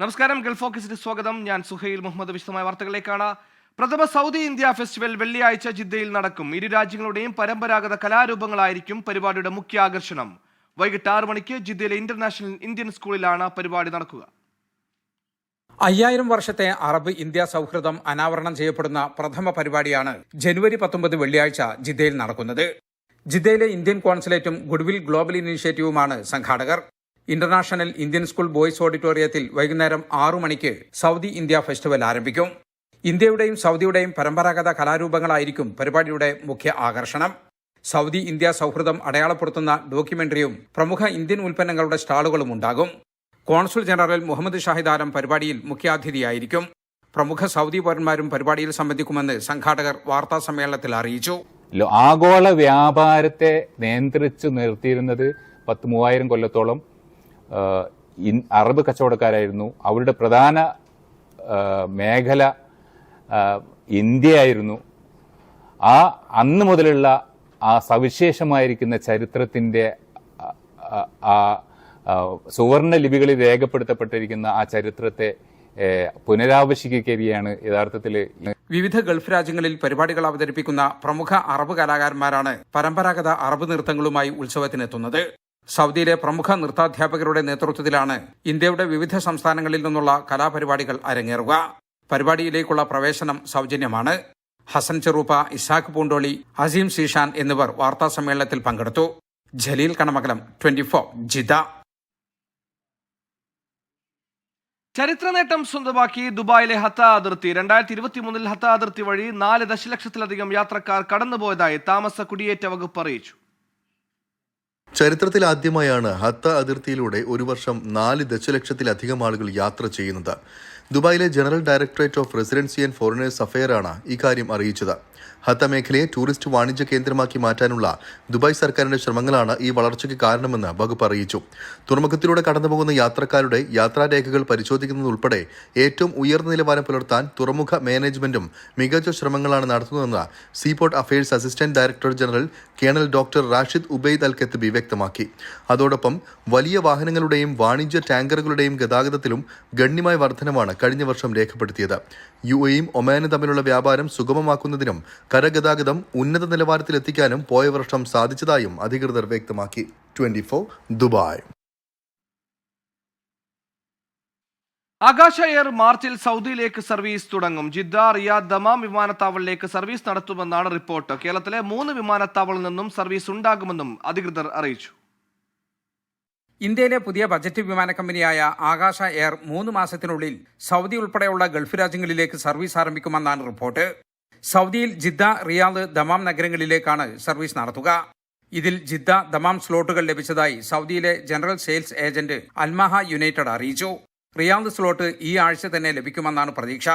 നമസ്കാരം. ഗൾഫ് ഫോക്കസിന് സ്വാഗതം. ഞാൻ സുഹൈൽ മുഹമ്മദ്. വിശദമായ വാർത്തകളിലേക്കാണ്. പ്രഥമ സൗദി ഇന്ത്യ ഫെസ്റ്റിവൽ വെള്ളിയാഴ്ച ജിദ്ദയിൽ നടക്കും. ഇരു രാജ്യങ്ങളുടെയും പരമ്പരാഗത കലാരൂപങ്ങളായിരിക്കും പരിപാടിയുടെ മുഖ്യ ആകർഷണം. വൈകിട്ട് 6 മണിക്ക് ജിദ്ദയിലെ ഇന്റർനാഷണൽ ഇന്ത്യൻ സ്കൂളിലാണ് പരിപാടി നടക്കുക. 5000 വർഷത്തെ അറബ് ഇന്ത്യ സൗഹൃദം അനാവരണം ചെയ്യപ്പെടുന്ന പ്രഥമ പരിപാടിയാണ് ജനുവരി 19 വെള്ളിയാഴ്ച ജിദ്ദയിൽ നടക്കുന്നത്. ജിദ്ദയിലെ ഇന്ത്യൻ കോൺസുലേറ്റും ഗുഡ്വിൽ ഗ്ലോബൽ ഇനീഷ്യേറ്റീവുമാണ് സംഘാടകർ. ഇന്റർനാഷണൽ ഇന്ത്യൻ സ്കൂൾ ബോയ്സ് ഓഡിറ്റോറിയത്തിൽ വൈകുന്നേരം 6 മണിക്ക് സൗദി ഇന്ത്യ ഫെസ്റ്റിവൽ ആരംഭിക്കും. ഇന്ത്യയുടെയും സൗദിയുടെയും പരമ്പരാഗത കലാരൂപങ്ങളായിരിക്കും പരിപാടിയുടെ മുഖ്യ ആകർഷണം. സൗദി ഇന്ത്യ സൗഹൃദം അടയാളപ്പെടുത്തുന്ന ഡോക്യുമെന്ററിയും പ്രമുഖ ഇന്ത്യൻ ഉൽപ്പന്നങ്ങളുടെ സ്റ്റാളുകളും ഉണ്ടാകും. കോൺസുൽ ജനറൽ മുഹമ്മദ് ഷാഹിദ് ആലം പരിപാടിയിൽ മുഖ്യാതിഥിയായിരിക്കും. പ്രമുഖ സൗദി പൗരന്മാരും പരിപാടിയിൽ സംബന്ധിക്കുമെന്ന് സംഘാടകർ വാർത്താ സമ്മേളനത്തിൽ അറിയിച്ചു. ആഗോള വ്യാപാരത്തെ നിയന്ത്രിച്ചു നിർത്തിയിരുന്നത് 3000 കൊല്ലത്തോളം അറബ് കച്ചവടക്കാരായിരുന്നു. അവരുടെ പ്രധാന മേഖല ഇന്ത്യയായിരുന്നു. അന്ന് മുതലുള്ള ആ സവിശേഷമായിരിക്കുന്ന ചരിത്രത്തിന്റെ സുവർണ ലിപികളിൽ രേഖപ്പെടുത്തപ്പെട്ടിരിക്കുന്ന ആ ചരിത്രത്തെ പുനരാവിഷ്കരിക്കുകയാണ് യഥാർത്ഥത്തിൽ. വിവിധ ഗൾഫ് രാജ്യങ്ങളിൽ പരിപാടികൾ അവതരിപ്പിക്കുന്ന പ്രമുഖ അറബ് കലാകാരന്മാരാണ് പരമ്പരാഗത അറബ് നൃത്തങ്ങളുമായി ഉത്സവത്തിനെത്തുന്നത്. സൗദിയിലെ പ്രമുഖ നൃത്താധ്യാപകരുടെ നേതൃത്വത്തിലാണ് ഇന്ത്യയുടെ വിവിധ സംസ്ഥാനങ്ങളിൽ നിന്നുള്ള കലാപരിപാടികൾ അരങ്ങേറുക. പരിപാടിയിലേക്കുള്ള പ്രവേശനം സൗജന്യമാണ്. ഹസൻ ചെറൂപ്പ, ഇസാഖ് പൂണ്ടോളി, അസീം സീഷാൻ എന്നിവർ വാർത്താ സമ്മേളനത്തിൽ പങ്കെടുത്തു. ജലീൽ കണമകലം, 24 ജിദ്ദ. ചരിത്ര നേട്ടം സ്വന്തമാക്കി ദുബായിലെ ഹത്ത അതിർത്തി. 2023 ഹത്ത അതിർത്തി വഴി 4 ദശലക്ഷത്തിലധികം യാത്രക്കാർ കടന്നുപോയതായി താമസ കുടിയേറ്റ വകുപ്പ് അറിയിച്ചു. ചരിത്രത്തിൽ ആദ്യമായാണ് ഹത്ത അതിർത്തിയിലൂടെ ഒരു വർഷം 4 ദശലക്ഷത്തിലധികം ആളുകൾ യാത്ര ചെയ്യുന്നത്. ദുബായിലെ general directorate of residency and foreigners അഫെയറാണ് ഇക്കാര്യം അറിയിച്ചത്. ഹത്ത മേഖലയെ ടൂറിസ്റ്റ് വാണിജ്യ കേന്ദ്രമാക്കി മാറ്റാനുള്ള ദുബായ് സർക്കാരിന്റെ ശ്രമങ്ങളാണ് ഈ വളർച്ചയ്ക്ക് കാരണമെന്ന് വകുപ്പ് അറിയിച്ചു. തുറമുഖത്തിലൂടെ കടന്നുപോകുന്ന യാത്രക്കാരുടെ യാത്രാരേഖകൾ പരിശോധിക്കുന്നതുൾപ്പെടെ ഏറ്റവും ഉയർന്ന നിലവാരം പുലർത്താൻ തുറമുഖ മാനേജ്മെന്റും മികച്ച ശ്രമങ്ങളാണ് നടത്തുന്നതെന്ന് seaport affairs assistant director general colonel doctor Rashid Ubaid Al Ketbi വ്യക്തമാക്കി. അതോടൊപ്പം വലിയ വാഹനങ്ങളുടെയും വാണിജ്യ ടാങ്കറുകളുടെയും ഗതാഗതത്തിലും ഗണ്യമായ വർധനമാണ് കഴിഞ്ഞ വർഷം രേഖപ്പെടുത്തിയത്. UAEയും ഒമാനും തമ്മിലുള്ള വ്യാപാരം സുഗമമാക്കുന്നതിനും കരഗതാഗതം ഉന്നത നിലവാരത്തിലെത്തിക്കാനും പോയ വർഷം സാധിച്ചതായും അധികൃതർ വ്യക്തമാക്കി. 24 ദുബായ്. ആകാശ എയർ മാർച്ചിൽ സൗദിയിലേക്ക് സർവീസ് തുടങ്ങും. ജിദ്ദ, റിയാദ്, ദമാം വിമാനത്താവളിലേക്ക് സർവീസ് നടത്തുമെന്നാണ് റിപ്പോർട്ട്. കേരളത്തിലെ 3 വിമാനത്താവളങ്ങളിൽ നിന്നും സർവീസ് ഉണ്ടാകുമെന്നും അധികൃതർ അറിയിച്ചു. ഇന്ത്യയിലെ പുതിയ ബജറ്റ് വിമാന കമ്പനിയായ ആകാശ എയർ 3 മാസത്തിനുള്ളിൽ സൗദി ഉൾപ്പെടെയുള്ള ഗൾഫ് രാജ്യങ്ങളിലേക്ക് സർവീസ് ആരംഭിക്കുമെന്നാണ് റിപ്പോർട്ട്. സൗദിയിൽ ജിദ്ദ, റിയാദ്, ദമാം നഗരങ്ങളിലേക്കാണ് സർവീസ് നടത്തുക. ഇതിൽ ജിദ്ദ, ദമാം സ്ലോട്ടുകൾ ലഭിച്ചതായി സൗദിയിലെ general sales agent Al Maha United അറിയിച്ചു. റിയാദ് സ്ലോട്ട് ഈ ആഴ്ച തന്നെ ലഭിക്കുമെന്നാണ് പ്രതീക്ഷ.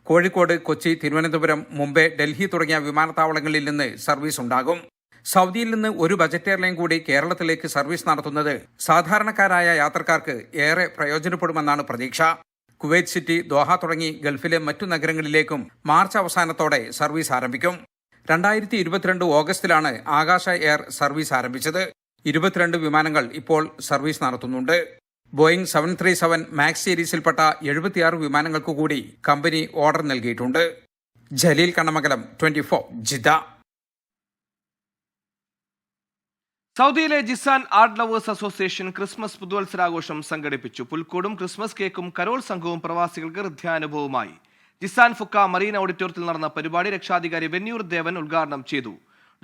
കോഴിക്കോട്, കൊച്ചി, തിരുവനന്തപുരം, മുംബൈ, ഡൽഹി തുടങ്ങിയ വിമാനത്താവളങ്ങളിൽ നിന്ന് സർവീസ് ഉണ്ടാകും. സൗദിയിൽ നിന്ന് ഒരു ബജറ്റ് എയർലൈൻ കൂടി കേരളത്തിലേക്ക് സർവീസ് നടത്തുന്നത് സാധാരണക്കാരായ യാത്രക്കാർക്ക് ഏറെ പ്രയോജനപ്പെടുമെന്നാണ് പ്രതീക്ഷ. കുവൈറ്റ് സിറ്റി, ദോഹ തുടങ്ങി ഗൾഫിലെ മറ്റു നഗരങ്ങളിലേക്കും മാർച്ച് അവസാനത്തോടെ സർവീസ് ആരംഭിക്കും. 2022 ഓഗസ്റ്റിലാണ് ആകാശ എയർ സർവീസ് ആരംഭിച്ചത്. 22 വിമാനങ്ങൾ ഇപ്പോൾ സർവീസ് നടത്തുന്നുണ്ട്. ബോയിംഗ് 737 മാക്സ് സീരീസിൽപ്പെട്ട 76 വിമാനങ്ങൾക്ക് കൂടി കമ്പനി ഓർഡർ നൽകിയിട്ടുണ്ട്. ജലീൽ കണ്ണമംഗലം, 24 ജിദ്ദ. സൗദിയിലെ Jizan art lovers association Christmas പുതുവത്സരാഘോഷം സംഘടിപ്പിച്ചു. പുൽക്കൂടും ക്രിസ്മസ് കേക്കും കരോൾ സംഘവും പ്രവാസികൾക്ക് ഹൃദ്യാനുഭവമായി. ജിസാൻ ഫുക്ക മറീൻ ഓഡിറ്റോറിയത്തിൽ നടന്ന പരിപാടി രക്ഷാധികാരി വെന്നൂർ ദേവൻ ഉദ്ഘാടനം ചെയ്തു.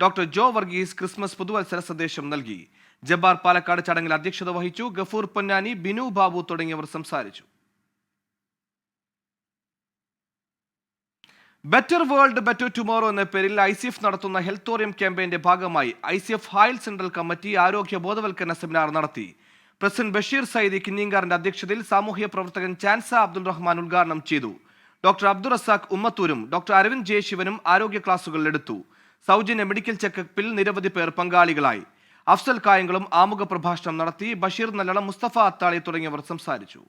ഡോക്ടർ ജോ വർഗീസ് ക്രിസ്മസ് പുതുവത്സര സന്ദേശം നൽകി. ജബ്ബാർ പാലക്കാട് ചടങ്ങിൽ അധ്യക്ഷത വഹിച്ചു. ഗഫൂർ പൊന്നാനി, ബിനു ബാബു തുടങ്ങിയവർ സംസാരിച്ചു. ബെറ്റർ വേൾഡ് ബെറ്റർ ടുമോറോ എന്ന പേരിൽ ICF നടത്തുന്ന ഹെൽത്തോറിയം ക്യാമ്പയിന്റെ ഭാഗമായി ICF ഹായൽ സെൻട്രൽ കമ്മിറ്റി ആരോഗ്യ ബോധവൽക്കരണ സെമിനാർ നടത്തി. പ്രസിഡന്റ് ബഷീർ സയ്യിദി കിന്നിങ്കാറിന്റെ അധ്യക്ഷതയിൽ സാമൂഹ്യ പ്രവർത്തകൻ ചാൻസ അബ്ദുൾ റഹ്മാൻ ഉദ്ഘാടനം ചെയ്തു. ഡോക്ടർ അബ്ദുൾ റസാഖ് ഉമ്മത്തൂരും ഡോക്ടർ അരവിന്ദ് ജെ ശിവനും ആരോഗ്യ ക്ലാസുകൾ എടുത്തു. സൗജന്യ മെഡിക്കൽ ചെക്കപ്പിൽ നിരവധി പേർ പങ്കാളികളായി. അഫ്സൽ കായങ്ങളും ആമുഖ പ്രഭാഷണം നടത്തി. ബഷീർ നല്ലളം, മുസ്തഫ അത്താളി തുടങ്ങിയവർ സംസാരിച്ചു.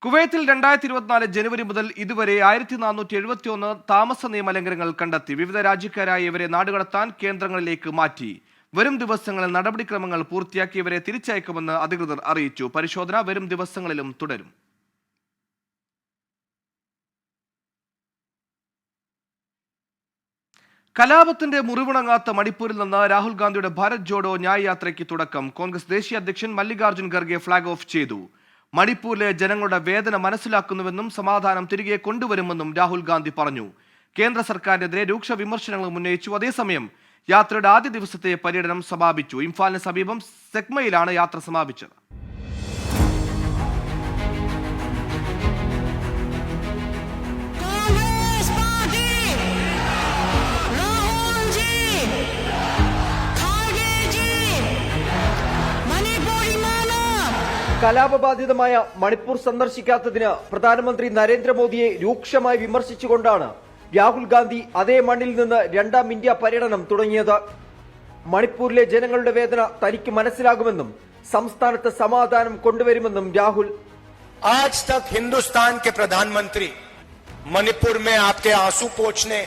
കുവൈത്തിൽ 2024 ജനുവരി മുതൽ ഇതുവരെ 1471 താമസ നിയമലംഘനങ്ങൾ കണ്ടെത്തി. വിവിധ രാജ്യക്കാരായ ഇവരെ നാടുകടത്താൻ കേന്ദ്രങ്ങളിലേക്ക് മാറ്റി. വരും ദിവസങ്ങളിൽ നടപടിക്രമങ്ങൾ പൂർത്തിയാക്കി ഇവരെ തിരിച്ചയക്കുമെന്ന് അധികൃതർ അറിയിച്ചു. പരിശോധന വരും ദിവസങ്ങളിലും തുടരും. കലാപത്തിന്റെ മുറിവുണങ്ങാത്ത മണിപ്പൂരിൽ നിന്ന് രാഹുൽ ഗാന്ധിയുടെ ഭാരത് ജോഡോ ന്യായ് യാത്രയ്ക്ക് തുടക്കം. കോൺഗ്രസ് ദേശീയ അധ്യക്ഷൻ മല്ലികാർജ്ജുൻ ഖർഗെ ഫ്ളാഗ് ഓഫ് ചെയ്തു. മണിപ്പൂരിലെ ജനങ്ങളുടെ വേദന മനസ്സിലാക്കുന്നുവെന്നും സമാധാനം തിരികെ കൊണ്ടുവരുമെന്നും രാഹുൽ ഗാന്ധി പറഞ്ഞു. കേന്ദ്ര സർക്കാരിനെതിരെ രൂക്ഷ വിമർശനങ്ങളും ഉന്നയിച്ചു. അതേസമയം യാത്രയുടെ ആദ്യ ദിവസത്തെ പര്യടനം സമാപിച്ചു. ഇംഫാലിന് സമീപം സെക്മയിലാണ് യാത്ര സമാപിച്ചത്. കലാപബാധിതമായ മണിപ്പൂർ സന്ദർശിക്കാത്തതിന് പ്രധാനമന്ത്രി നരേന്ദ്രമോദിയെ രൂക്ഷമായി വിമർശിച്ചുകൊണ്ടാണ് രാഹുൽ ഗാന്ധി അതേ മണ്ണിൽ നിന്ന് രണ്ടാം ഇന്ത്യ പര്യടനം തുടങ്ങിയത്. മണിപ്പൂരിലെ ജനങ്ങളുടെ വേദന തനിക്ക് മനസ്സിലാകുമെന്നും സംസ്ഥാനത്ത് സമാധാനം കൊണ്ടുവരുമെന്നും രാഹുൽ. आज तक हिंदुस्तान के प्रधानमंत्री मणिपुर में आपके आंसू पोंछने,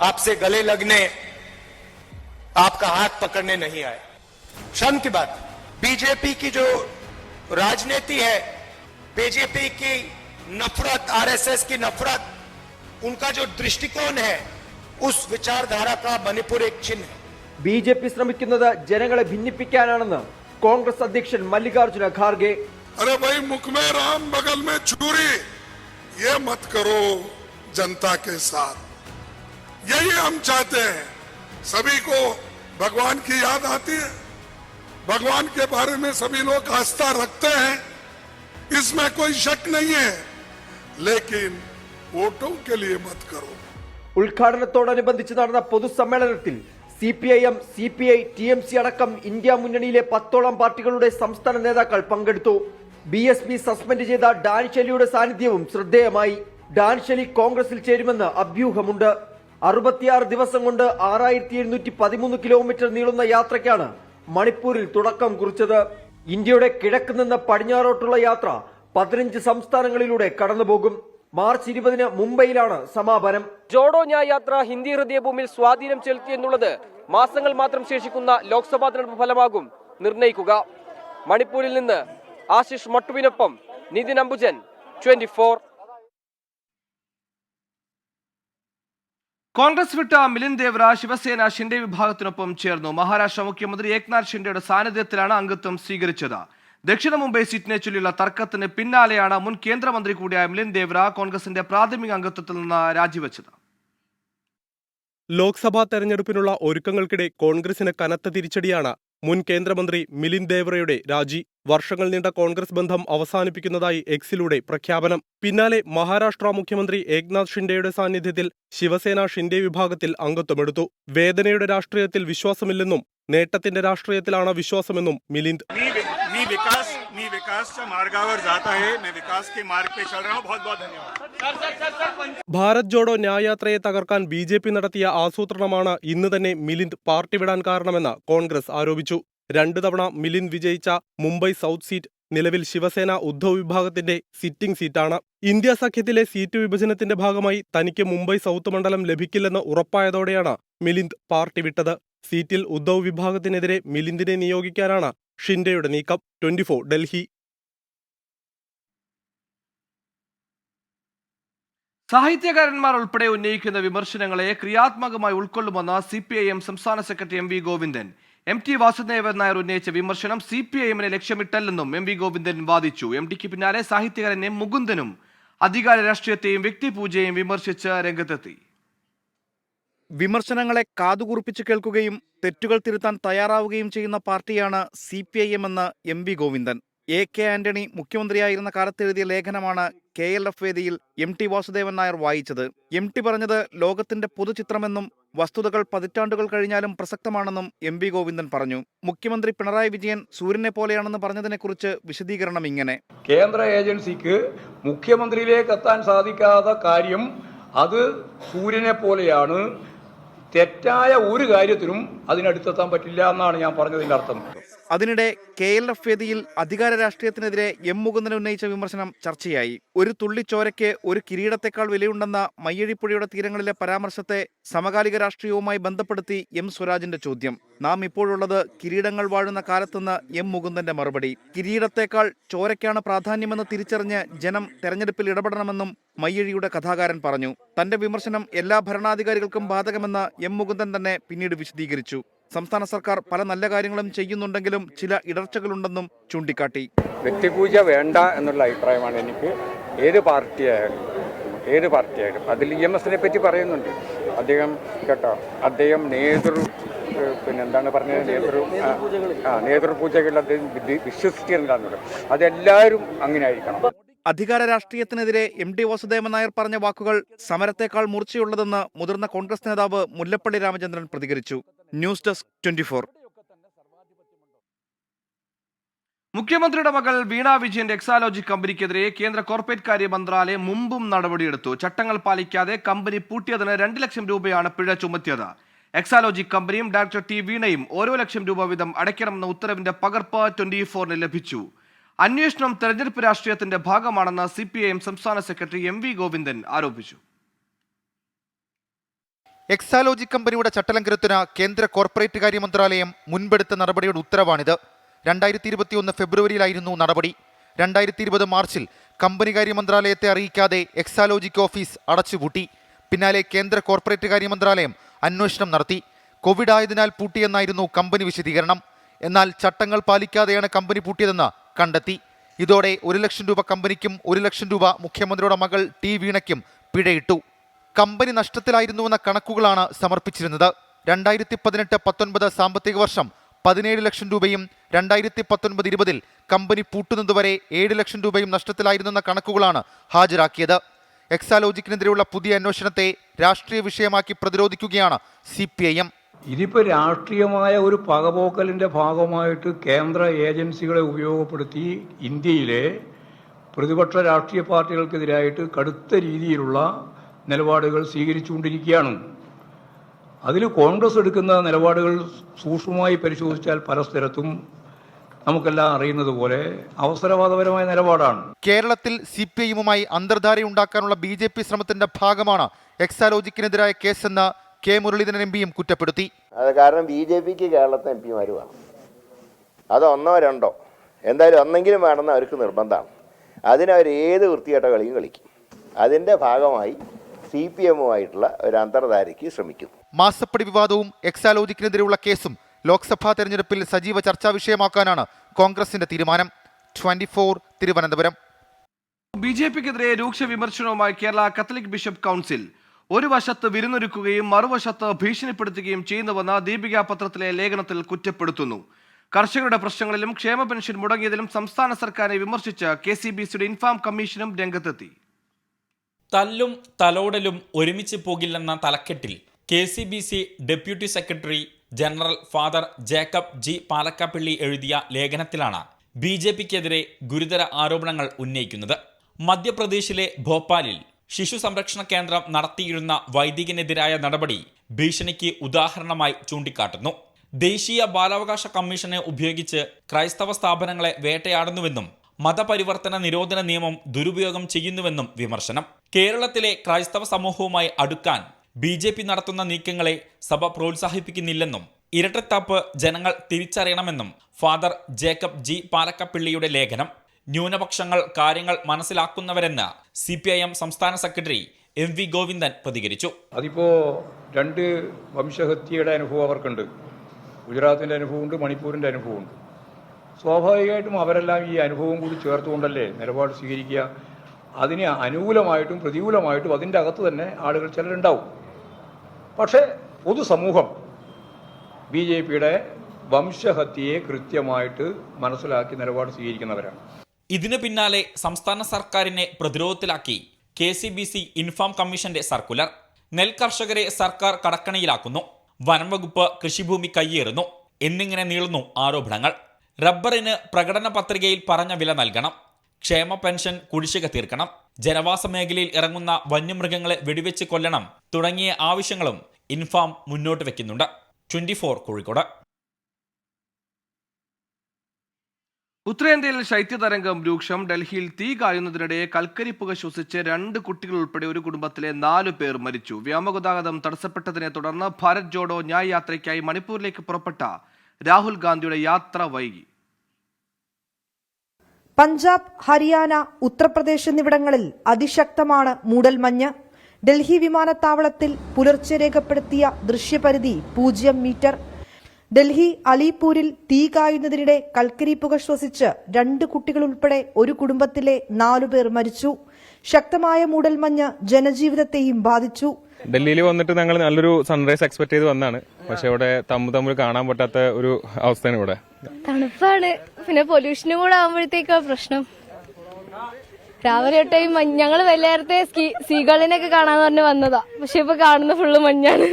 आपसे गले लगने, आपका हाथ पकड़ने नहीं आए. शर्म की बात. बीजेपी की जो राजनीति है, बीजेपी की नफरत, आरएसएस की नफरत, उनका जो दृष्टिकोण है, उस विचारधारा का मणिपुर एक चिन्ह है. ബിജെപി ശ്രമിക്കുന്നത് ജനങ്ങളെ ഭിന്നിപ്പിക്കാനാണെന്ന് കോൺഗ്രസ് അധ്യക്ഷൻ മല്ലികാർജ്ജുന ഖാർഗെ. अरे भाई, मुख में राम बगल में छुरी, ये मत करो जनता के साथ. यही हम चाहते हैं. सभी को भगवान की याद आती है, भगवान के बारे में सभी लोग आस्था रखते हैं, इसमें कोई शक नहीं है, लेकिन वोटों के लिए मत करो. ഉദ്ഘാടനത്തോടനുബന്ധിച്ച് നടന്ന പൊതുസമ്മേളനത്തിൽ CPIM, CPI, TMC അടക്കം ഇന്ത്യ മുന്നണിയിലെ 10ഓളം പാർട്ടികളുടെ സംസ്ഥാന നേതാക്കൾ പങ്കെടുത്തു. BSP സസ്പെൻഡ് ചെയ്ത ഡാൻ ഷെലിയുടെ സാന്നിധ്യവും ശ്രദ്ധേയമായി. ഡാൻ ഷെലി കോൺഗ്രസിൽ ചേരുമെന്ന് അഭ്യൂഹമുണ്ട്. 66 ദിവസം കൊണ്ട് 6713 കിലോമീറ്റർ നീളുന്ന യാത്രയ്ക്കാണ് മണിപ്പൂരിൽ തുടക്കം കുറിച്ചത്. ഇന്ത്യയുടെ കിഴക്ക് നിന്ന് പടിഞ്ഞാറോട്ടുള്ള യാത്ര 15 സംസ്ഥാനങ്ങളിലൂടെ കടന്നുപോകും. മാർച്ച് 20 മുംബൈയിലാണ് സമാപനം. ജോഡോ ന്യായ് യാത്ര ഹിന്ദി ഹൃദയഭൂമിയിൽ സ്വാധീനം ചെലുത്തിയെന്നുള്ളത് മാസങ്ങൾ മാത്രം ശേഷിക്കുന്ന ലോക്സഭാ തെരഞ്ഞെടുപ്പ് ഫലമാകും നിർണയിക്കുക. മണിപ്പൂരിൽ നിന്ന് ആശിഷ് മട്ടുവിനൊപ്പം നിതിൻ അംബുജൻ, 24. കോൺഗ്രസ് വിട്ട മിലിന്ദ് ദേവ്ര ശിവസേന ഷിൻഡെ വിഭാഗത്തിനൊപ്പം ചേർന്നു. മഹാരാഷ്ട്ര മുഖ്യമന്ത്രി ഏക്നാഥ് ഷിൻഡെയുടെ സാന്നിധ്യത്തിലാണ് അംഗത്വം സ്വീകരിച്ചത്. ദക്ഷിണ മുംബൈ സീറ്റിനെ ചൊല്ലിയുള്ള തർക്കത്തിന് പിന്നാലെയാണ് മുൻ കേന്ദ്രമന്ത്രി കൂടിയായ മിലിന്ദ് ദേവ്ര കോൺഗ്രസിന്റെ പ്രാഥമിക അംഗത്വത്തിൽ നിന്ന് രാജിവെച്ചത്. ലോക്സഭാ തെരഞ്ഞെടുപ്പിനുള്ള ഒരുക്കങ്ങൾക്കിടെ കോൺഗ്രസിന് കനത്ത തിരിച്ചടിയാണ് മുൻ കേന്ദ്രമന്ത്രി മിലിന്ദ് ദേവ്രയുടെ രാജി. വർഷങ്ങൾ നീണ്ട കോൺഗ്രസ് ബന്ധം അവസാനിപ്പിക്കുന്നതായി എക്സിലൂടെ പ്രഖ്യാപനം. പിന്നാലെ മഹാരാഷ്ട്ര മുഖ്യമന്ത്രി ഏക്നാഥ് ഷിൻഡെയുടെ സാന്നിധ്യത്തിൽ ശിവസേന ഷിൻഡെ വിഭാഗത്തിൽ അംഗത്വമെടുത്തു. വേദനയുടെ രാഷ്ട്രീയത്തിൽ വിശ്വാസമില്ലെന്നും നേട്ടത്തിന്റെ രാഷ്ട്രീയത്തിലാണ് വിശ്വാസമെന്നും മിലിന്ദ്. मी विकासच्या मार्गावर जात आहे. मैं विकास के मार्ग पे चल रहा हूं. बहुत बहुत धन्यवाद. ഭാരത് ജോഡോ ന്യായ് യാത്രയെ തകർക്കാൻ BJP നടത്തിയ ആസൂത്രണമാണ് ഇന്ന് തന്നെ മിലിന്ദ് പാർട്ടി വിടാൻ കാരണമെന്ന് കോൺഗ്രസ് ആരോപിച്ചു. 2 തവണ മിലിന്ദ് വിജയിച്ച മുംബൈ സൗത്ത് സീറ്റ് നിലവിൽ ശിവസേന ഉദ്ധവ് വിഭാഗത്തിന്റെ സിറ്റിംഗ് സീറ്റാണ്. ഇന്ത്യ സഖ്യത്തിലെ സീറ്റ് വിഭജനത്തിന്റെ ഭാഗമായി തനിക്ക് മുംബൈ സൗത്ത് മണ്ഡലം ലഭിക്കില്ലെന്ന് ഉറപ്പായതോടെയാണ് മിലിന്ദ് പാർട്ടി വിട്ടത്. സീറ്റിൽ ഉദ്ധവ് വിഭാഗത്തിനെതിരെ മിലിന്ദിനെ നിയോഗിക്കാനാണ് ഷിൻഡെയുടെ നീക്കം. 24 ഡൽഹി. സാഹിത്യകാരന്മാർ ഉൾപ്പെടെ ഉന്നയിക്കുന്ന വിമർശനങ്ങളെ ക്രിയാത്മകമായി ഉൾക്കൊള്ളുമെന്ന് CPIM സംസ്ഥാന secretary MV Govindan. MT Vasudevan Nair ഉന്നയിച്ച വിമർശനം CPIMനെ ലക്ഷ്യമിട്ടല്ലെന്നും MV ഗോവിന്ദൻ വാദിച്ചു. MTക്ക് പിന്നാലെ സാഹിത്യകാരൻ M മുകുന്ദനും അധികാര രാഷ്ട്രീയത്തെയും വ്യക്തിപൂജയെയും വിമർശിച്ച് രംഗത്തെത്തി. വിമർശനങ്ങളെ കാതുകുറിപ്പിച്ച് കേൾക്കുകയും തെറ്റുകൾ തിരുത്താൻ തയ്യാറാവുകയും ചെയ്യുന്ന പാർട്ടിയാണ് CPIM എന്ന് MV ഗോവിന്ദൻ. AK ആന്റണി മുഖ്യമന്ത്രിയായിരുന്ന കാലത്ത് എഴുതിയ ലേഖനമാണ് KLF വേദിയിൽ MT വാസുദേവൻ നായർ വായിച്ചത്. MT പറഞ്ഞത് ലോകത്തിന്റെ പൊതുചിത്രമെന്നും വസ്തുതകൾ പതിറ്റാണ്ടുകൾ കഴിഞ്ഞാലും പ്രസക്തമാണെന്നും MV ഗോവിന്ദൻ പറഞ്ഞു. മുഖ്യമന്ത്രി പിണറായി വിജയൻ സൂര്യനെ പോലെയാണെന്ന് പറഞ്ഞതിനെക്കുറിച്ച് വിശദീകരണം ഇങ്ങനെ: കേന്ദ്ര ഏജൻസിക്ക് മുഖ്യമന്ത്രിയിലേക്ക് എത്താൻ സാധിക്കാത്ത കാര്യം അത് സൂര്യനെ പോലെയാണ്. തെറ്റായ ഒരു കാര്യത്തിനും അതിനടുത്തെത്താൻ പറ്റില്ല എന്നാണ് ഞാൻ പറഞ്ഞതിന്റെ അർത്ഥം. അതിനിടെ KLF വേദിയിൽ അധികാര രാഷ്ട്രീയത്തിനെതിരെ M മുകുന്ദൻ ഉന്നയിച്ച വിമർശനം ചർച്ചയായി. ഒരു തുള്ളി ചോരയ്ക്ക് ഒരു കിരീടത്തെക്കാൾ വിലയുണ്ടെന്ന മയ്യഴിപ്പുഴയുടെ തീരങ്ങളിലെ പരാമർശത്തെ സമകാലിക രാഷ്ട്രീയവുമായി ബന്ധപ്പെടുത്തി M സ്വരാജിന്റെ ചോദ്യം. നാം ഇപ്പോഴുള്ളത് കിരീടങ്ങൾ വാഴുന്ന കാലത്തെന്ന് M മുകുന്ദന്റെ മറുപടി. കിരീടത്തെക്കാൾ ചോരയ്ക്കാണ് പ്രാധാന്യമെന്ന് തിരിച്ചറിഞ്ഞ് ജനം തെരഞ്ഞെടുപ്പിൽ ഇടപെടണമെന്നും മയ്യഴിയുടെ കഥാകാരൻ പറഞ്ഞു. തന്റെ വിമർശനം എല്ലാ ഭരണാധികാരികൾക്കും ബാധകമെന്ന് M മുകുന്ദൻ തന്നെ പിന്നീട് വിശദീകരിച്ചു. സംസ്ഥാന സർക്കാർ പല നല്ല കാര്യങ്ങളും ചെയ്യുന്നുണ്ടെങ്കിലും ചില ഇടർച്ചകളുണ്ടെന്നും ചൂണ്ടിക്കാട്ടി. വ്യക്തിപൂജ വേണ്ട എന്നുള്ള അഭിപ്രായമാണ് എനിക്ക്. ഏത് പാർട്ടിയായാലും അതിൽ EMSനെ പറ്റി പറയുന്നുണ്ട് അദ്ദേഹം കേട്ടോ. അദ്ദേഹം പിന്നെന്താണ് പറഞ്ഞത്, നേതൃപൂജകൾ അദ്ദേഹം വിശ്വസിച്ചിട്ടുണ്ടാകുന്നുണ്ട്. അതെല്ലാവരും അങ്ങനെ ആയിരിക്കണം. അധികാര രാഷ്ട്രീയത്തിനെതിരെ MD വാസുദേവൻ നായർ പറഞ്ഞ വാക്കുകൾ സമരത്തേക്കാൾ മൂർച്ചയുള്ളതെന്ന് മുതിർന്ന കോൺഗ്രസ് നേതാവ് മുല്ലപ്പള്ളി രാമചന്ദ്രൻ പ്രതികരിച്ചു. News desk 24. മുഖ്യമന്ത്രിയുടെ മകൾ വീണ വിജയന്റെ എക്സാലോജി കമ്പനിക്കെതിരെ കേന്ദ്ര കോർപ്പറേറ്റ് കാര്യ മന്ത്രാലയം മുമ്പും നടപടിയെടുത്തു. ചട്ടങ്ങൾ പാലിക്കാതെ കമ്പനി പൂട്ടിയതിന് 2 ലക്ഷം രൂപയാണ് പിഴ ചുമത്തിയത്. എക്സാലോജി കമ്പനിയും ഡയറക്ടർ T വീണയും ഓരോ ലക്ഷം രൂപ വീതം അടയ്ക്കണമെന്ന ഉത്തരവിന്റെ പകർപ്പ് 24-ന് ലഭിച്ചു. അന്വേഷണം തെരഞ്ഞെടുപ്പ് രാഷ്ട്രീയത്തിന്റെ ഭാഗമാണെന്ന് CPIM സംസ്ഥാന സെക്രട്ടറി MV ഗോവിന്ദൻ ആരോപിച്ചു. എക്സാലോജി കമ്പനിയുടെ ചട്ടലംഘനത്തിന് കേന്ദ്ര കോർപ്പറേറ്റ് കാര്യ മന്ത്രാലയം മുൻപെടുത്ത നടപടിയുടെ ഉത്തരവാണിത്. 2021 ഫെബ്രുവരിയിലായിരുന്നു നടപടി. 2020 മാർച്ചിൽ കമ്പനി കാര്യ മന്ത്രാലയത്തെ അറിയിക്കാതെ എക്സാലോജിക് ഓഫീസ് അടച്ചുപൂട്ടി. പിന്നാലെ കേന്ദ്ര കോർപ്പറേറ്റ് കാര്യ മന്ത്രാലയം അന്വേഷണം നടത്തി. കോവിഡ് ആയതിനാൽ പൂട്ടിയെന്നായിരുന്നു കമ്പനി വിശദീകരണം. എന്നാൽ ചട്ടങ്ങൾ പാലിക്കാതെയാണ് കമ്പനി പൂട്ടിയതെന്ന് കണ്ടെത്തി. ഇതോടെ 1 ലക്ഷം രൂപ കമ്പനിക്കും 1 ലക്ഷം രൂപ മുഖ്യമന്ത്രിയുടെ മകൾ T വീണയ്ക്കും പിഴയിട്ടു. കമ്പനി നഷ്ടത്തിലായിരുന്നുവെന്ന കണക്കുകളാണ് സമർപ്പിച്ചിരുന്നത്. 2018-19 സാമ്പത്തിക വർഷം 17 ലക്ഷം രൂപയും 2019-20 കമ്പനി പൂട്ടുന്നതുവരെ 7 ലക്ഷം രൂപയും നഷ്ടത്തിലായിരുന്നെന്ന കണക്കുകളാണ് ഹാജരാക്കിയത്. എക്സാലോജിക്കിനെതിരെയുള്ള പുതിയ അന്വേഷണത്തെ രാഷ്ട്രീയ വിഷയമാക്കി പ്രതിരോധിക്കുകയാണ് CPIM. ഇതിപ്പോൾ രാഷ്ട്രീയമായ ഒരു പകപോക്കലിൻ്റെ ഭാഗമായിട്ട് കേന്ദ്ര ഏജൻസികളെ ഉപയോഗപ്പെടുത്തി ഇന്ത്യയിലെ പ്രതിപക്ഷ രാഷ്ട്രീയ പാർട്ടികൾക്കെതിരായിട്ട് കടുത്ത രീതിയിലുള്ള നിലപാടുകൾ സ്വീകരിച്ചുകൊണ്ടിരിക്കുകയാണ്. അതിൽ കോൺഗ്രസ് എടുക്കുന്ന നിലപാടുകൾ സൂക്ഷ്മമായി പരിശോധിച്ചാൽ പല സ്ഥലത്തും നമുക്കെല്ലാം അറിയുന്നത് പോലെ അവസരവാദപരമായ നിലപാടാണ്. കേരളത്തിൽ CPIMുമായി അന്തർധാരയുണ്ടാക്കാനുള്ള BJP ശ്രമത്തിന്റെ ഭാഗമാണ് എക്സാലോജിക്കിനെതിരായ കേസെന്ന് K മുരളീധരൻ MPയും കുറ്റപ്പെടുത്തി. അത് കാരണം BJPക്ക് കേരളത്തിൽ MPമാർ വേണം. അത് ഒന്നോ രണ്ടോ എന്തായാലും ഒന്നെങ്കിലും വേണമെന്ന് അവർക്ക് നിർബന്ധമാണ്. അതിനവർ ഏത് വൃത്തികെട്ട കളിയും കളിക്കും. അതിൻ്റെ ഭാഗമായി CPIMുമായിട്ടുള്ള ഒരു അന്തർധാരയ്ക്ക് ശ്രമിക്കും. മാസപ്പടി വിവാദവും എക്സാലോജിക്കിനെതിരെയുള്ള കേസും ലോക്സഭാ തെരഞ്ഞെടുപ്പിൽ സജീവ ചർച്ചാ വിഷയമാക്കാനാണ് കോൺഗ്രസിന്റെ തീരുമാനം. 24 തിരുവനന്തപുരം. BJPക്കെതിരെ രൂക്ഷ വിമർശനവുമായി കേരള കത്തലിക് ബിഷപ്പ് കൗൺസിൽ. ഒരു വശത്ത് വിരുന്നൊരുക്കുകയും മറുവശത്ത് ഭീഷണിപ്പെടുത്തുകയും ചെയ്യുന്നുവെന്ന് ദീപിക പത്രത്തിലെ ലേഖനത്തിൽ കുറ്റപ്പെടുത്തുന്നു. കർഷകരുടെ പ്രശ്നങ്ങളിലും ക്ഷേമ പെൻഷൻ മുടങ്ങിയതിലും സംസ്ഥാന സർക്കാരിനെ വിമർശിച്ച് KCBCയുടെ ഇൻഫാം കമ്മീഷനും രംഗത്തെത്തി. തല്ലും തലോടലും ഒരുമിച്ച് പോകില്ലെന്ന തലക്കെട്ടിൽ KCBC deputy secretary general father Jacob G Palakkappally എഴുതിയ ലേഖനത്തിലാണ് BJPക്കെതിരെ ഗുരുതര ആരോപണങ്ങൾ ഉന്നയിക്കുന്നത്. മധ്യപ്രദേശിലെ ഭോപ്പാലിൽ ശിശു സംരക്ഷണ കേന്ദ്രം നടത്തിയിരുന്ന വൈദികനെതിരായ നടപടി ഭീഷണിക്ക് ഉദാഹരണമായി ചൂണ്ടിക്കാട്ടുന്നു. ദേശീയ ബാലാവകാശ കമ്മീഷനെ ഉപയോഗിച്ച് ക്രൈസ്തവ സ്ഥാപനങ്ങളെ വേട്ടയാടുന്നുവെന്നും മതപരിവർത്തന നിരോധന നിയമം ദുരുപയോഗം ചെയ്യുന്നുവെന്നും വിമർശനം. കേരളത്തിലെ ക്രൈസ്തവ സമൂഹവുമായി അടുക്കാൻ BJP നടത്തുന്ന നീക്കങ്ങളെ സഭ പ്രോത്സാഹിപ്പിക്കുന്നില്ലെന്നും ഇരട്ടത്താപ്പ് ജനങ്ങൾ തിരിച്ചറിയണമെന്നും ഫാദർ ജേക്കബ് G പാലക്കാപ്പള്ളിയുടെ ലേഖനം. ന്യൂനപക്ഷങ്ങൾ കാര്യങ്ങൾ മനസ്സിലാക്കുന്നവരെന്ന് CPIM സംസ്ഥാന സെക്രട്ടറി MV ഗോവിന്ദൻ പ്രതികരിച്ചു. അതിപ്പോൾ 2 വംശഹത്യയുടെ അനുഭവം അവർക്കുണ്ട്. ഗുജറാത്തിൻ്റെ അനുഭവമുണ്ട്, മണിപ്പൂരിൻ്റെ അനുഭവമുണ്ട്. സ്വാഭാവികമായിട്ടും അവരെല്ലാം ഈ അനുഭവം കൂടി ചേർത്തുകൊണ്ടല്ലേ നിലപാട് സ്വീകരിക്കുക. അതിന് അനുകൂലമായിട്ടും പ്രതികൂലമായിട്ടും അതിൻ്റെ അകത്ത് തന്നെ ആളുകൾ ചിലരുണ്ടാവും. പക്ഷേ പൊതുസമൂഹം BJPയുടെ വംശഹത്യയെ കൃത്യമായിട്ട് മനസ്സിലാക്കി നിലപാട് സ്വീകരിക്കുന്നവരാണ്. ഇതിനു പിന്നാലെ സംസ്ഥാന സർക്കാരിനെ പ്രതിരോധത്തിലാക്കി KCBC ഇൻഫാം കമ്മീഷന്റെ സർക്കുലർ. നെൽകർഷകരെ സർക്കാർ കടക്കണിയിലാക്കുന്നു, വനം വകുപ്പ് കൃഷിഭൂമി കയ്യേറുന്നു എന്നിങ്ങനെ നീളുന്നു ആരോപണങ്ങൾ. റബ്ബറിന് പ്രകടന പത്രികയിൽ പറഞ്ഞ വില നൽകണം, ക്ഷേമ പെൻഷൻ കുടിശ്ശിക തീർക്കണം, ജനവാസ മേഖലയിൽ ഇറങ്ങുന്ന വന്യമൃഗങ്ങളെ വെടിവെച്ച് കൊല്ലണം തുടങ്ങിയ ആവശ്യങ്ങളും ഇൻഫാം മുന്നോട്ട് വയ്ക്കുന്നുണ്ട്. 24 കോഴിക്കോട്. ഉത്തരേന്ത്യയിൽ ശൈത്യതരംഗം രൂക്ഷം. ഡൽഹിയിൽ തീ കായുന്നതിനിടെ കൽക്കരിപ്പുക ശ്വസിച്ച് 2 കുട്ടികൾ ഉൾപ്പെടെ ഒരു കുടുംബത്തിലെ 4 പേർ മരിച്ചു. വ്യോമഗതാഗതം തടസ്സപ്പെട്ടതിനെ തുടർന്ന് ഭാരത് ജോഡോ ന്യായ് യാത്രയ്ക്കായി മണിപ്പൂരിലേക്ക് പുറപ്പെട്ട രാഹുൽ ഗാന്ധിയുടെ യാത്ര വൈകി. പഞ്ചാബ്, ഹരിയാന, ഉത്തർപ്രദേശ് എന്നിവിടങ്ങളിൽ അതിശക്തമാണ് മൂടൽമഞ്ഞ്. ഡൽഹി വിമാനത്താവളത്തിൽ പുലർച്ചെ രേഖപ്പെടുത്തിയ ദൃശ്യപരിധി 0 മീറ്റർ. ഡൽഹി അലിപൂരിൽ തീ കായുന്നതിനിടെ കൽക്കരിപ്പുക ശ്വസിച്ച് 2 കുട്ടികൾ ഉൾപ്പെടെ ഒരു കുടുംബത്തിലെ 4 പേർ മരിച്ചു. ശക്തമായ മൂടൽമഞ്ഞ് ജനജീവിതത്തെയും ബാധിച്ചു. ഡൽഹിയിൽ വന്നിട്ട് ഞങ്ങൾ നല്ലൊരു സൺറൈസ് എക്സ്പെക്ട് ചെയ്ത് വന്നാണ്. പക്ഷെ ഇവിടെ തമ്മിൽ കാണാൻ പറ്റാത്ത ഒരു അവസ്ഥയാണ്. ഇവിടെ തണുപ്പാണ്, പിന്നെ പൊല്യൂഷനും കൂടെ ആകുമ്പോഴത്തേക്കാ പ്രശ്നം. രാവിലെ തൊട്ടേയും ഞങ്ങൾ നേരത്തെ സീകളിനൊക്കെ കാണാന്ന് പറഞ്ഞ് വന്നതാ, പക്ഷെ ഇപ്പൊ കാണുന്ന ഫുള്ള് മഞ്ഞാണ്.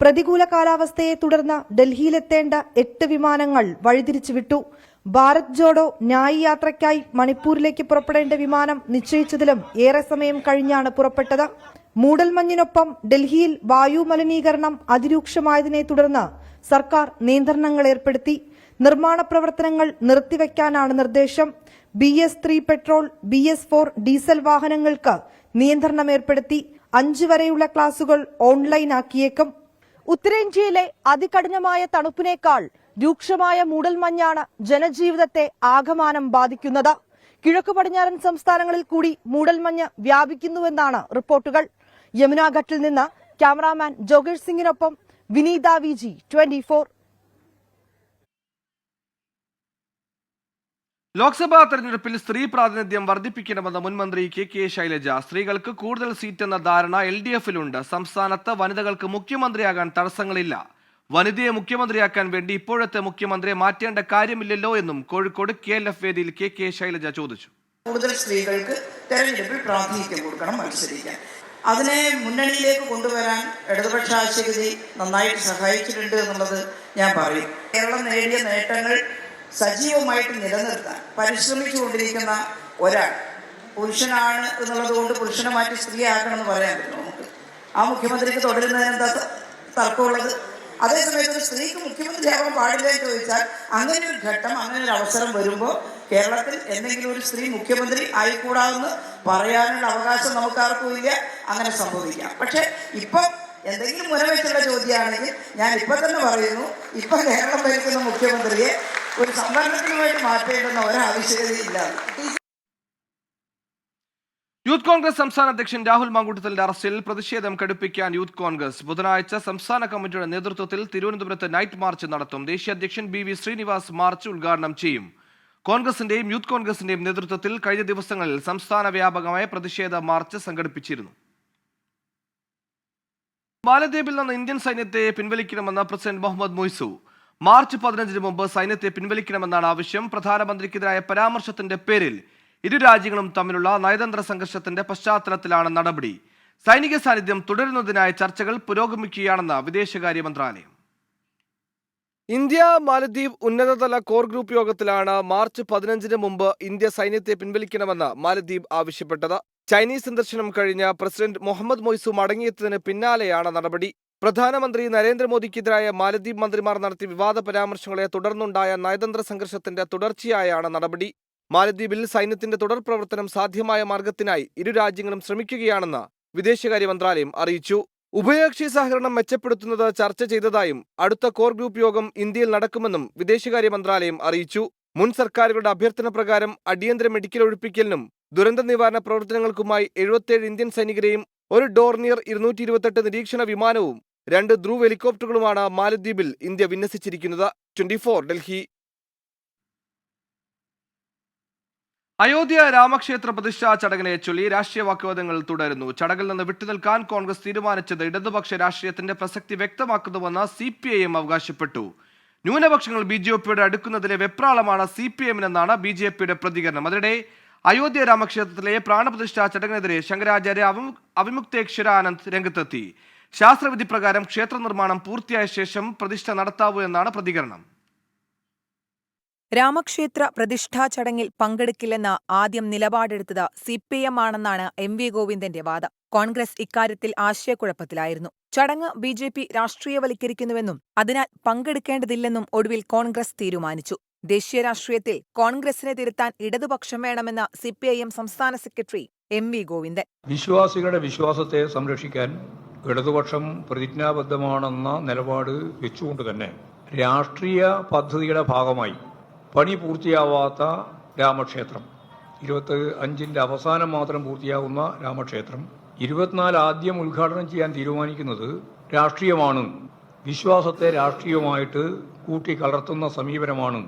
പ്രതികൂല കാലാവസ്ഥയെ തുടർന്ന് ഡൽഹിയിലെത്തേണ്ട 8 വിമാനങ്ങൾ വഴിതിരിച്ചു വിട്ടു. ഭാരത് ജോഡോ ന്യായ് യാത്രയ്ക്കായി മണിപ്പൂരിലേക്ക് പുറപ്പെടേണ്ട വിമാനം നിശ്ചയിച്ചതിലും ഏറെ സമയം കഴിഞ്ഞാണ് പുറപ്പെട്ടത്. മൂടൽമഞ്ഞിനൊപ്പം ഡൽഹിയിൽ വായു മലിനീകരണം അതിരൂക്ഷമായതിനെ തുടർന്ന് സർക്കാർ നിയന്ത്രണങ്ങൾ ഏർപ്പെടുത്തി. നിർമ്മാണ പ്രവർത്തനങ്ങൾ നിർത്തിവെക്കാനാണ് നിർദ്ദേശം. BS3 പെട്രോൾ, BS4 ഡീസൽ വാഹനങ്ങൾക്ക് നിയന്ത്രണം ഏർപ്പെടുത്തി. 5 വരെയുള്ള ക്ലാസുകൾ ഓൺലൈനാക്കിയേക്കും. ഉത്തരേന്ത്യയിലെ അതികഠിനമായ തണുപ്പിനേക്കാൾ രൂക്ഷമായ മൂടൽമഞ്ഞാണ് ജനജീവിതത്തെ ആകമാനം ബാധിക്കുന്നത്. കിഴക്കു പടിഞ്ഞാറൻ സംസ്ഥാനങ്ങളിൽ കൂടി മൂടൽമഞ്ഞ് വ്യാപിക്കുന്നുവെന്നാണ് റിപ്പോർട്ടുകൾ. യമുനാഘട്ടിൽ നിന്ന് ക്യാമറാമാൻ ജോഗേഷ് സിംഗിനൊപ്പം വിനീത VG 24. ലോക്സഭാ തെരഞ്ഞെടുപ്പിൽ സ്ത്രീ പ്രാതിനിധ്യം വർദ്ധിപ്പിക്കണമെന്ന് മുൻമന്ത്രി KK ശൈലജ. സ്ത്രീകൾക്ക് കൂടുതൽ സീറ്റ് എന്ന ധാരണ LDF-ലുണ്ട്. സംസ്ഥാനത്ത് വനിതകൾക്ക് മുഖ്യമന്ത്രിയാകാൻ തടസ്സങ്ങളില്ല. വനിതയെ മുഖ്യമന്ത്രിയാക്കാൻ വേണ്ടി ഇപ്പോഴത്തെ മുഖ്യമന്ത്രിയെ മാറ്റേണ്ട കാര്യമില്ലല്ലോ എന്നും കോഴിക്കോട് KLF വേദിയിൽ KK ശൈലജ ചോദിച്ചു. കൂടുതൽ സ്ത്രീകൾക്ക് തെരഞ്ഞെടുപ്പിൽ പ്രാതിനിധ്യം കൊടുക്കണം, മത്സരിക്കാൻ. അതിനെ മുന്നണിയിലേക്ക് കൊണ്ടുവരാൻ ഇടതുപക്ഷ ആശയഗതി നന്നായിട്ട് സഹായിച്ചിട്ടുണ്ട് എന്നുള്ളത് ഞാൻ പറയും. കേരളം നേടിയ നേട്ടങ്ങൾ സജീവമായിട്ട് നിലനിർത്താൻ പരിശ്രമിച്ചുകൊണ്ടിരിക്കുന്ന ഒരാൾ പുരുഷനാണ് എന്നുള്ളത് കൊണ്ട് പുരുഷനെ മാറ്റി സ്ത്രീയാക്കണമെന്ന് പറയാൻ പറ്റും നമുക്ക്. ആ മുഖ്യമന്ത്രിക്ക് തുടരുന്നതിന് എന്താ തർക്കമുള്ളത്? അതേസമയത്ത് ഒരു സ്ത്രീക്ക് മുഖ്യമന്ത്രിയാവാൻ പാടില്ല എന്ന് ചോദിച്ചാൽ അങ്ങനെ ഒരു ഘട്ടം, അങ്ങനെ ഒരു അവസരം വരുമ്പോൾ കേരളത്തിൽ എന്തെങ്കിലും ഒരു സ്ത്രീ മുഖ്യമന്ത്രി ആയിക്കൂടാതെന്ന് പറയാനുള്ള അവകാശം നമുക്കാർക്കും ഇല്ല. അങ്ങനെ സംഭവിക്കാം. പക്ഷെ ഇപ്പം എന്തെങ്കിലും മുനവെച്ചുള്ള ചോദ്യമാണെങ്കിൽ ഞാൻ ഇപ്പൊ തന്നെ പറയുന്നു, ഇപ്പൊ കേരളം ഭരിക്കുന്ന മുഖ്യമന്ത്രിയെ ഒരു സംവരണത്തിനുമായിട്ട് മാറ്റേണ്ടുന്ന ഒരാവശ്യകതയില്ല. യൂത്ത് കോൺഗ്രസ് സംസ്ഥാന അധ്യക്ഷൻ രാഹുൽ മാങ്കൂട്ടത്തിലിന്റെ അറസ്റ്റിൽ പ്രതിഷേധം കടുപ്പിക്കാൻ യൂത്ത് കോൺഗ്രസ് ബുധനാഴ്ച സംസ്ഥാന കമ്മിറ്റിയുടെ നേതൃത്വത്തിൽ തിരുവനന്തപുരത്ത് നൈറ്റ് മാർച്ച് നടത്തും. ദേശീയ അധ്യക്ഷൻ BV ശ്രീനിവാസ് മാർച്ച് ഉദ്ഘാടനം ചെയ്യും. കോൺഗ്രസിന്റെയും യൂത്ത് കോൺഗ്രസിന്റെയും നേതൃത്വത്തിൽ കഴിഞ്ഞ ദിവസങ്ങളിൽ സംസ്ഥാന വ്യാപകമായ പ്രതിഷേധ മാർച്ച് സംഘടിപ്പിച്ചിരുന്നു. മാലദ്വീപിൽ നിന്ന് ഇന്ത്യൻ സൈന്യത്തെ പിൻവലിക്കണമെന്ന് പ്രസിഡന്റ് മുഹമ്മദ് മൊയ്സു. മാർച്ച് 15 മുമ്പ് സൈന്യത്തെ പിൻവലിക്കണമെന്നാണ് ആവശ്യം. പ്രധാനമന്ത്രിക്കെതിരായ പരാമർശത്തിന്റെ പേരിൽ ഇരു രാജ്യങ്ങളും തമ്മിലുള്ള നയതന്ത്ര സംഘർഷത്തിന്റെ പശ്ചാത്തലത്തിലാണ് നടപടി. സൈനിക സാന്നിധ്യം തുടരുന്നതിനായി ചർച്ചകൾ പുരോഗമിക്കുകയാണെന്ന് വിദേശകാര്യ മന്ത്രാലയം. ഇന്ത്യ മാലദ്വീപ് ഉന്നതതല കോർ ഗ്രൂപ്പ് യോഗത്തിലാണ് മാർച്ച് 15 മുമ്പ് ഇന്ത്യ സൈന്യത്തെ പിൻവലിക്കണമെന്ന് മാലദ്വീപ് ആവശ്യപ്പെട്ടത്. ചൈനീസ് സന്ദർശനം കഴിഞ്ഞ പ്രസിഡന്റ് മുഹമ്മദ് മൊയ്സു മടങ്ങിയെത്തിയതിന് പിന്നാലെയാണ് നടപടി. പ്രധാനമന്ത്രി നരേന്ദ്രമോദിക്കെതിരായ മാലദ്വീപ് മന്ത്രിമാർ നടത്തിയ വിവാദ പരാമർശങ്ങളെ തുടർന്നുണ്ടായ നയതന്ത്ര സംഘർഷത്തിന്റെ തുടർച്ചയായാണ് നടപടി. മാലദ്വീപിൽ സൈന്യത്തിന്റെ തുടർ പ്രവർത്തനം സാധ്യമായ മാർഗത്തിനായി ഇരു രാജ്യങ്ങളും ശ്രമിക്കുകയാണെന്ന് വിദേശകാര്യ മന്ത്രാലയം അറിയിച്ചു. ഉഭയകക്ഷി സഹകരണം മെച്ചപ്പെടുത്തുന്നത് ചർച്ച ചെയ്തതായും അടുത്ത കോർ ഗ്രൂപ്പ് യോഗം ഇന്ത്യയിൽ നടക്കുമെന്നും വിദേശകാര്യ മന്ത്രാലയം അറിയിച്ചു. മുൻ സർക്കാരുകളുടെ അഭ്യർത്ഥന പ്രകാരം അടിയന്തര മെഡിക്കൽ ഒഴിപ്പിക്കലിനും ദുരന്ത നിവാരണ പ്രവർത്തനങ്ങൾക്കുമായി 77 ഇന്ത്യൻ സൈനികരെയും ഒരു ഡോർണിയർ 228 നിരീക്ഷണ വിമാനവും 2 ധ്രുവ് ഹെലികോപ്റ്ററുകളുമാണ് മാലദ്വീപിൽ ഇന്ത്യ വിന്യസിച്ചിരിക്കുന്നത്. 24 ഡൽഹി. അയോധ്യ രാമക്ഷേത്ര പ്രതിഷ്ഠാ ചടങ്ങിനെ ചൊല്ലി രാഷ്ട്രീയ വാഗ്വാദങ്ങൾ തുടരുന്നു. ചടങ്ങിൽ നിന്ന് വിട്ടുനിൽക്കാൻ കോൺഗ്രസ് തീരുമാനിച്ചത് ഇടതുപക്ഷ രാഷ്ട്രീയത്തിന്റെ പ്രസക്തി വ്യക്തമാക്കുന്നുവെന്ന് CPIM അവകാശപ്പെട്ടു. ന്യൂനപക്ഷങ്ങൾ BJPയോട് അടുക്കുന്നതിലെ വെപ്രാളമാണ് CPIMനെന്നാണ് BJPയുടെ പ്രതികരണം. അതിനിടെ അയോധ്യ രാമക്ഷേത്രത്തിലെ പ്രാണപ്രതിഷ്ഠാ ചടങ്ങിനെതിരെ ശങ്കരാചാര്യ അവിമുക്തേശ്വരാനന്ദ് രംഗത്തെത്തി. ശാസ്ത്രവിധി പ്രകാരം ക്ഷേത്ര നിർമ്മാണം പൂർത്തിയായ ശേഷം പ്രതിഷ്ഠ നടത്താവൂ എന്നാണ് പ്രതികരണം. രാമക്ഷേത്ര പ്രതിഷ്ഠാ ചടങ്ങിൽ പങ്കെടുക്കില്ലെന്ന് ആദ്യം നിലപാടെടുത്തത് CPIM ആണെന്നാണ് MV ഗോവിന്ദന്റെ വാദം. കോൺഗ്രസ് ഇക്കാര്യത്തിൽ ആശയക്കുഴപ്പത്തിലായിരുന്നു. ചടങ്ങ് BJP രാഷ്ട്രീയവൽക്കരിക്കുന്നുവെന്നും അതിനാൽ പങ്കെടുക്കേണ്ടതില്ലെന്നും ഒടുവിൽ കോൺഗ്രസ് തീരുമാനിച്ചു. ദേശീയ രാഷ്ട്രീയത്തിൽ കോൺഗ്രസിനെ തിരുത്താൻ ഇടതുപക്ഷം വേണമെന്ന് സിപിഐഎം സംസ്ഥാന സെക്രട്ടറി MV ഗോവിന്ദൻ. വിശ്വാസികളുടെ വിശ്വാസത്തെ സംരക്ഷിക്കാൻ ഇടതുപക്ഷം പ്രതിജ്ഞാബദ്ധമാണെന്ന നിലപാട് വെച്ചുകൊണ്ട് തന്നെ രാഷ്ട്രീയ പദ്ധതിയുടെ ഭാഗമായി പണി പൂർത്തിയാവാത്ത രാമക്ഷേത്രം, 25ന്റെ അവസാനം മാത്രം പൂർത്തിയാകുന്ന രാമക്ഷേത്രം 24 ആദ്യം ഉദ്ഘാടനം ചെയ്യാൻ തീരുമാനിക്കുന്നത് രാഷ്ട്രീയമാണ്, വിശ്വാസത്തെ രാഷ്ട്രീയമായിട്ട് കൂട്ടിക്കലർത്തുന്ന സമീപനമാണ്,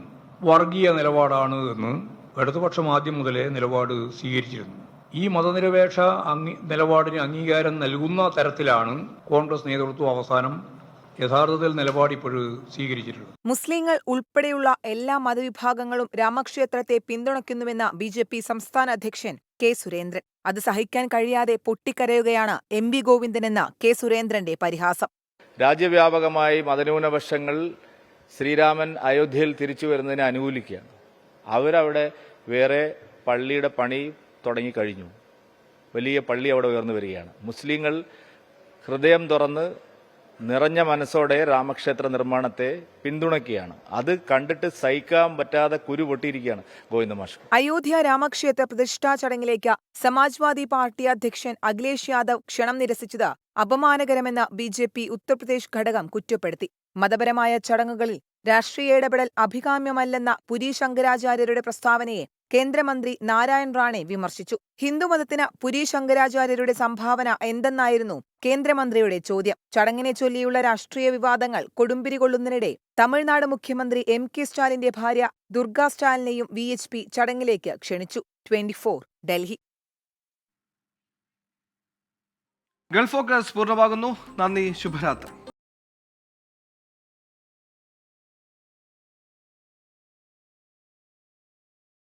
വർഗീയ നിലപാടാണ് എന്ന് ഇടതുപക്ഷം ആദ്യം മുതലേ നിലപാട് സ്വീകരിച്ചിരുന്നു. ഈ മതനിരപേക്ഷ നിലപാടിന് അംഗീകാരം നൽകുന്ന തരത്തിലാണ് കോൺഗ്രസ് നേതൃത്വം അവസാനം യഥാർത്ഥത്തിൽ നിലപാട് ഇപ്പോഴും സ്വീകരിച്ചിട്ടുള്ളത്. മുസ്ലിങ്ങൾ ഉൾപ്പെടെയുള്ള എല്ലാ മതവിഭാഗങ്ങളും രാമക്ഷേത്രത്തെ പിന്തുണയ്ക്കുന്നുവെന്ന BJP സംസ്ഥാന അധ്യക്ഷൻ K. സുരേന്ദ്രൻ. അത് സഹിക്കാൻ കഴിയാതെ പൊട്ടിക്കരയുകയാണ് MV ഗോവിന്ദനെന്ന K. സുരേന്ദ്രന്റെ പരിഹാസം. രാജ്യവ്യാപകമായി മതന്യൂനപക്ഷങ്ങൾ ശ്രീരാമൻ അയോധ്യയിൽ തിരിച്ചു വരുന്നതിനെ അനുകൂലിക്കുകയാണ്. അവരവിടെ വേറെ പള്ളിയുടെ പണി തുടങ്ങിക്കഴിഞ്ഞു. വലിയ പള്ളി അവിടെ ഉയർന്നു വരികയാണ്. മുസ്ലിങ്ങൾ ഹൃദയം തുറന്ന് നിറഞ്ഞ മനസ്സോടെ രാമക്ഷേത്ര നിർമ്മാണത്തെ പിന്തുണയ്ക്കുകയാണ്. അത് കണ്ടിട്ട് സഹിക്കാൻ പറ്റാതെ കുരു പൊട്ടിയിരിക്കുകയാണ് ഗോവിന്ദ മാഷ്. അയോധ്യ രാമക്ഷേത്ര പ്രതിഷ്ഠാ ചടങ്ങിലേക്ക് സമാജ്വാദി പാർട്ടി അധ്യക്ഷൻ അഖിലേഷ് യാദവ് ക്ഷണം നിരസിച്ചത് അപമാനകരമെന്ന് BJP ഉത്തർപ്രദേശ് ഘടകം കുറ്റപ്പെടുത്തി. മതപരമായ ചടങ്ങുകളിൽ രാഷ്ട്രീയ ഇടപെടൽ അഭികാമ്യമല്ലെന്ന പുരി ശങ്കരാചാര്യരുടെ പ്രസ്താവനയെ കേന്ദ്രമന്ത്രി നാരായൺ റാണെ വിമർശിച്ചു. ഹിന്ദുമതത്തിന് പുരി ശങ്കരാചാര്യരുടെ സംഭാവന എന്തെന്നായിരുന്നു കേന്ദ്രമന്ത്രിയുടെ ചോദ്യം. ചടങ്ങിനെ ചൊല്ലിയുള്ള രാഷ്ട്രീയ വിവാദങ്ങൾ കൊടുമ്പിരി കൊള്ളുന്നതിനിടെ തമിഴ്നാട് മുഖ്യമന്ത്രി MK സ്റ്റാലിന്റെ ഭാര്യ ദുർഗ സ്റ്റാലിനെയും VHP ചടങ്ങിലേക്ക് ക്ഷണിച്ചു. 24 ഡൽഹി. ഗൾഫ് ഫോക്കസ് പൂർണ്ണമാകുന്നു. നന്ദി, ശുഭരാത്രി.